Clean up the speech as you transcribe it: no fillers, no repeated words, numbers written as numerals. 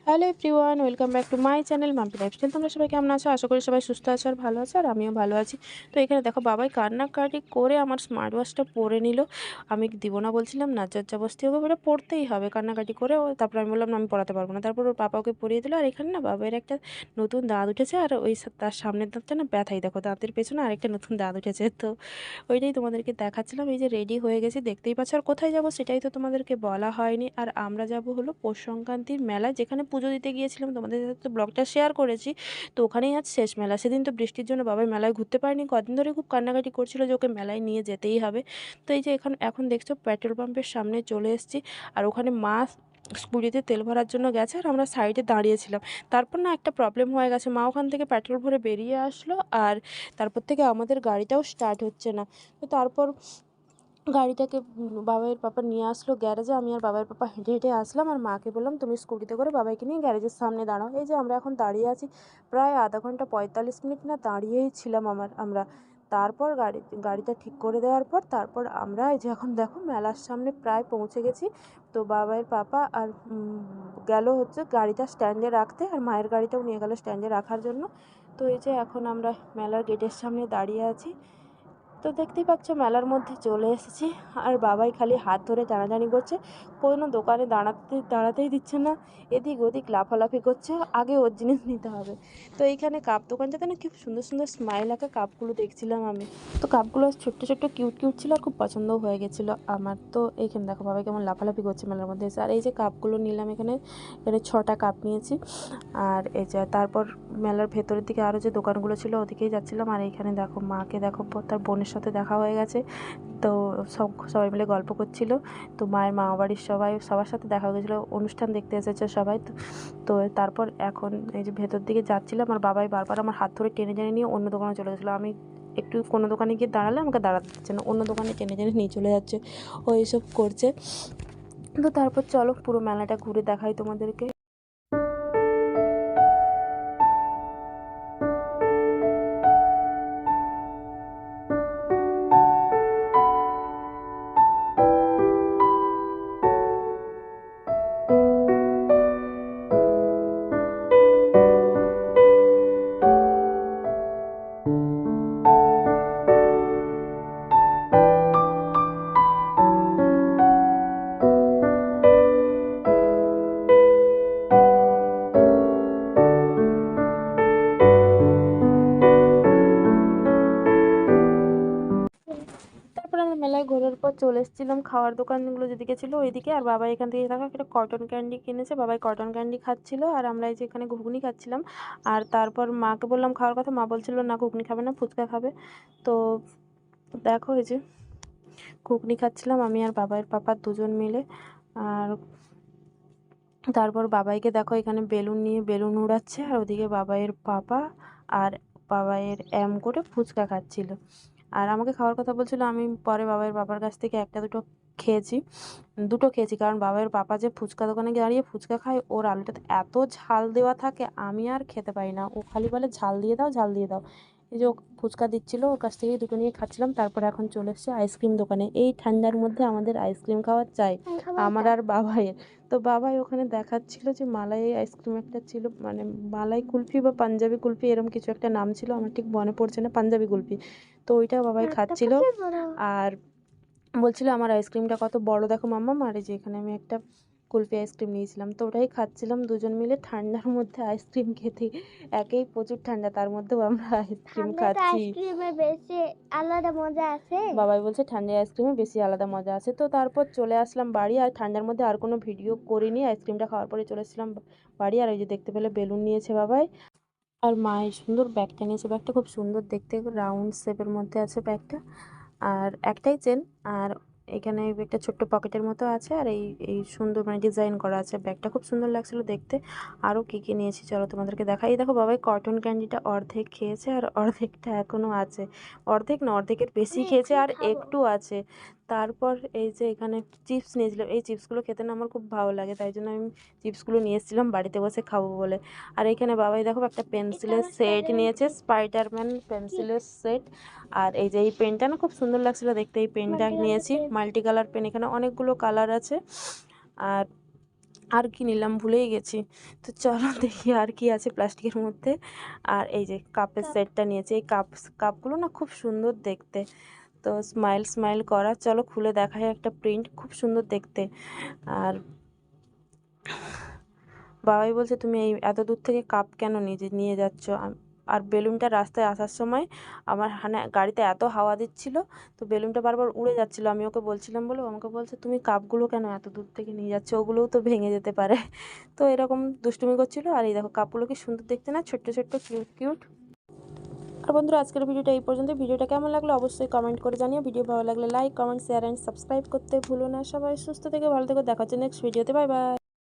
Hello everyone, welcome back to my channel Mampi lifestyle. তোমরা সবাই কেমন আছো? আশা করি সবাই সুস্থ আছো আর ভালো আছো, আর আমিও ভালো আছি। তো এখানে দেখো বাবাই কান্নাকাটি করে আমার স্মার্ট ওয়াচটা পরে নিল। আমি দিব না বলছিলাম, না জবরদস্তি ওকে ওটা পড়তেই হবে কান্নাকাটি করে। তারপর আমি বললাম না, আমি পড়াতে পারবো না। তারপর ওর পাপা ওকে পরিয়ে দিল। আর এখানে না বাবার একটা নতুন দাঁত উঠেছে, আর ওই তার সামনের দাঁতটা না ব্যথাই, দেখো দাঁতের পেছনে আরেকটা নতুন দাঁত উঠেছে। তো ওইটাই তোমাদেরকে দেখাচ্ছিলাম। এই যে রেডি হয়ে গেছি, দেখতেই পাচ্ছ। আর কোথায় যাব সেটাই তো তোমাদেরকে বলা হয়নি। আর আমরা যাব হলো পৌষ সংক্রান্তির মেলায়, যেখানে পুজো দিতে গিয়েছিলাম, তোমাদের সাথে তো ব্লগটা শেয়ার করেছি। তো ওখানেই আজ শেষ মেলা। সেদিন তো বৃষ্টির জন্য বাবাই মেলায় ঘুরতে পারেনি, কদিন ধরে খুব কান্নাকাটি করছিল যে ওকে মেলায় নিয়ে যেতেই হবে। তো এই যে এখন দেখছো পেট্রোল পাম্পের সামনে চলে এসেছি। আর ওখানে মা স্কুটিতে তেল ভরার জন্য গেছে, আর আমরা সাইডে দাঁড়িয়েছিলাম। তারপর না একটা প্রবলেম হয়ে গেছে, মা ওখান থেকে পেট্রোল ভরে বেরিয়ে আসলো, আর তারপর থেকে আমাদের গাড়িটাও স্টার্ট হচ্ছে না। তো তারপর গাড়িটাকে বাবাইয়ের পাপা নিয়ে আসলো গ্যারেজে। আমি আর বাবাইয়ের পাপা হেঁটে হেঁটে আসলাম, আর মাকে বললাম তুমি স্কুটিতে করে বাবাইকে নিয়ে গ্যারেজের সামনে দাঁড়াও। এই যে আমরা এখন দাঁড়িয়ে আছি, প্রায় আধা ঘন্টা 45 মিনিট না দাঁড়িয়েই ছিলাম আমরা। তারপর গাড়িটা ঠিক করে দেওয়ার পর তারপর আমরা এই যে এখন দেখো মেলার সামনে প্রায় পৌঁছে গেছি। তো বাবাইয়ের পাপা আর গেল হচ্ছে গাড়িটা স্ট্যান্ডে রাখতে, আর মায়ের গাড়িটাও নিয়ে গেল স্ট্যান্ডে রাখার জন্য। তো এই যে এখন আমরা মেলার গেটের সামনে দাঁড়িয়ে আছি। তো দেখতেই পাচ্ছ মেলার মধ্যে চলে এসেছি। আর বাবাই খালি হাত ধরে টানাটানি করছে, কোনো দোকানে দাঁড়াতেই দিচ্ছে না, এদিক ওদিক লাফালাফি করছে, আগে ওর জিনিস নিতে হবে। তো এইখানে কাপ দোকানটাতে না খুব সুন্দর সুন্দর স্মাইল আঁকা কাপগুলো দেখছিলাম আমি। তো কাপগুলো ছোট্ট ছোট্ট কিউট কিউট ছিল, আর খুব পছন্দও হয়ে গেছিলো আমার। তো এইখানে দেখো বাবাই কেমন লাফালাফি করছে মেলার মধ্যে এসে। আর এই যে কাপগুলো নিলাম, এখানে এখানে 6টা কাপ নিয়েছি। আর এই যে তারপর মেলার ভেতরের দিকে আরও যে দোকানগুলো ছিল ওদিকেই যাচ্ছিলাম। আর এইখানে দেখো মাকে দেখো, তার বোনের সাথে দেখা হয়ে গেছে। তো সবাই মিলে গল্প করছিল। তো মায়ের মামা বাড়ির সবার সাথে দেখা হয়ে গেছিলো, অনুষ্ঠান দেখতে এসেছে সবাই। তো তারপর এখন এই যে ভেতর দিকে যাচ্ছিলাম, আর বাবাই বারবার আমার হাত ধরে টেনে টেনে নিয়ে অন্য দোকানে চলে গেছিলো। আমি একটু কোনো দোকানে গিয়ে দাঁড়ালে আমাকে দাঁড়াতে দিচ্ছে না, অন্য দোকানে টেনে টেনে নিয়ে চলে যাচ্ছে, ও এইসব করছে। তো তারপর চলো পুরো মেলাটা ঘুরে দেখাই তোমাদেরকে। তারপর আমরা মেলায় ঘোরার পর চলে এসেছিলাম খাওয়ার দোকানগুলো যেদিকে ছিল ওইদিকে। আর বাবা এখান থেকে দেখো একটা কটন ক্যান্ডি কিনেছে, বাবাই কটন ক্যান্ডি খাচ্ছিল, আর আমরা এই যে এখানে ঘুগনি খাচ্ছিলাম। আর তারপর মাকে বললাম খাওয়ার কথা, মা বলছিল না ঘুগনি খাবে না, ফুচকা খাবে। তো দেখো এই যে ঘুগনি খাচ্ছিলাম আমি আর বাবাইয়ের পাপা দুজন মিলে। আর তারপর বাবাইকে দেখো এখানে বেলুন নিয়ে বেলুন উড়াচ্ছে, আর ওদিকে বাবাইয়ের পাপা আর বাবাইয়ের করে ফুচকা খাচ্ছিল। আর আমাকে খাওয়ার কথা বলছিল, আমি পরে বাবাইয়ের পাপার কাছ থেকে একটা খেয়েছি দুটো খেয়েছি, কারণ বাবাইয়ের পাপা যে ফুচকা দোকানে গিয়ে দাঁড়িয়ে ফুচকা খায়, ওর আলুটাতে এত ঝাল দেওয়া থাকে আমি আর খেতে পারি না। ও খালি বলে ঝাল দিয়ে দাও, ঝাল দিয়ে দাও। এই যে ও ফুচকা দিচ্ছিল, ওর কাছ থেকে দুটো নিয়ে খাচ্ছিলাম। তারপর এখন চলে এসেছে আইসক্রিম দোকানে। এই ঠান্ডার মধ্যে আমাদের আইসক্রিম খাওয়ার চাই, আমার আর বাবাইয়ের। তো বাবাই ওখানে দেখাচ্ছিল যে মালাই আইসক্রিম একটা ছিল, মানে মালাই কুলফি বা পাঞ্জাবি কুলফি এরকম কিছু একটা নাম ছিল, আমার ঠিক মনে পড়ছে না, পাঞ্জাবি কুলফি। তো ওইটা বাবাই খাচ্ছিল। আর বলছিল আমার আইসক্রিমটা কত বড় দেখো মাম্মাম। আর এই যে এখানে আমি একটা কুলফি আইসক্রিম নিয়েছিলাম, তো ওটাই খাচ্ছিলাম দুজন মিলে ঠান্ডার মধ্যে আইসক্রিম খেতে। একেই প্রচুর ঠান্ডা, তার মধ্যেও আমরা আইসক্রিম খাচ্ছি। আইসক্রিমে বেশি আলাদা মজা আছে। বাবাই বলছে ঠান্ডা আইসক্রিমে বেশি আলাদা মজা আছে। তো তারপর চলে আসলাম বাড়ি, আর ঠান্ডার মধ্যে আর কোনো ভিডিও করিনি, আইসক্রিমটা খাওয়ার পরে চলে এসেছিলাম বাড়ি। আর ওই যে দেখতে পেলে বেলুন নিয়েছে বাবাই, আর মায়ের সুন্দর ব্যাগটা নিয়েছে। ব্যাগটা খুব সুন্দর দেখতে, রাউন্ড শেপের মধ্যে আছে ব্যাগটা, আর একটাই চেন। আর এখানে একটা ছোট্ট পকেটের মতো আছে, আর এই এই সুন্দর মানে ডিজাইন করা আছে। ব্যাগটা খুব সুন্দর লাগছিল দেখতে। আরও কী কী নিয়েছি চলো তোমাদেরকে দেখাই। এই দেখো বাবাই কটন ক্যান্ডিটা অর্ধেক খেয়েছে, আর অর্ধেকটা এখনও আছে। অর্ধেক না, অর্ধেকের বেশি খেয়েছে, আর একটু আছে। তারপর এই যে এখানে চিপস নিয়েছিলাম, এই চিপসগুলো খেতে না আমার খুব ভালো লাগে, তাই জন্য আমি চিপসগুলো নিয়ে এসেছিলাম বাড়িতে বসে খাবো বলে। আর এখানে বাবাই দেখো একটা পেন্সিলের সেট নিয়েছে, স্পাইডারম্যান পেন্সিলের সেট। আর এই যে এই পেনটা না খুব সুন্দর লাগছিল দেখতে, এই পেনটা নিয়েছি, মাল্টি কালার পেন, এখানে অনেকগুলো কালার আছে। আর আর কি নিলাম ভুলেই গেছি। তো চলো দেখি আর কি আছে প্লাস্টিকের মধ্যে। আর এই যে কাপের কাপ সেটটা নিয়েছি। এই কাপগুলো না খুব সুন্দর দেখতে। তো স্মাইল স্মাইল করা, চলো খুলে দেখাই একটা প্রিন্ট, খুব সুন্দর দেখতে। আর বাবাই বলছে তুমি এই এত দূর থেকে কাপ কেন নিয়ে যাচ্ছ? আর বেলুনটা রাস্তায় আসার সময় আমার গাড়িতে এত হাওয়া দিচ্ছিল, তো বেলুনটা বারবার উড়ে যাচ্ছিল। আমি ওকে বলছিলাম বলে ও আমাকে বলছে তুমি কাপগুলো কেন এত দূর থেকে নিয়ে যাচ্ছ, ওগুলোও তো ভেঙে যেতে পারে। তো এরকম দুষ্টুমি করছিল। আর এই দেখো কাপগুলো কি সুন্দর দেখতে না, ছোট্ট ছোট্ট কিউট কিউট। আর বন্ধুরা আজকের ভিডিওটা এই পর্যন্ত। ভিডিওটা কেমন লাগলো অবশ্যই কমেন্ট করে জানিও। ভিডিও ভালো লাগলে like comment share and subscribe করতে ভুলো না। সবাই সুস্থ থেকে ভালো থেকে দেখা হচ্ছে নেক্সট ভিডিওতে। Bye bye.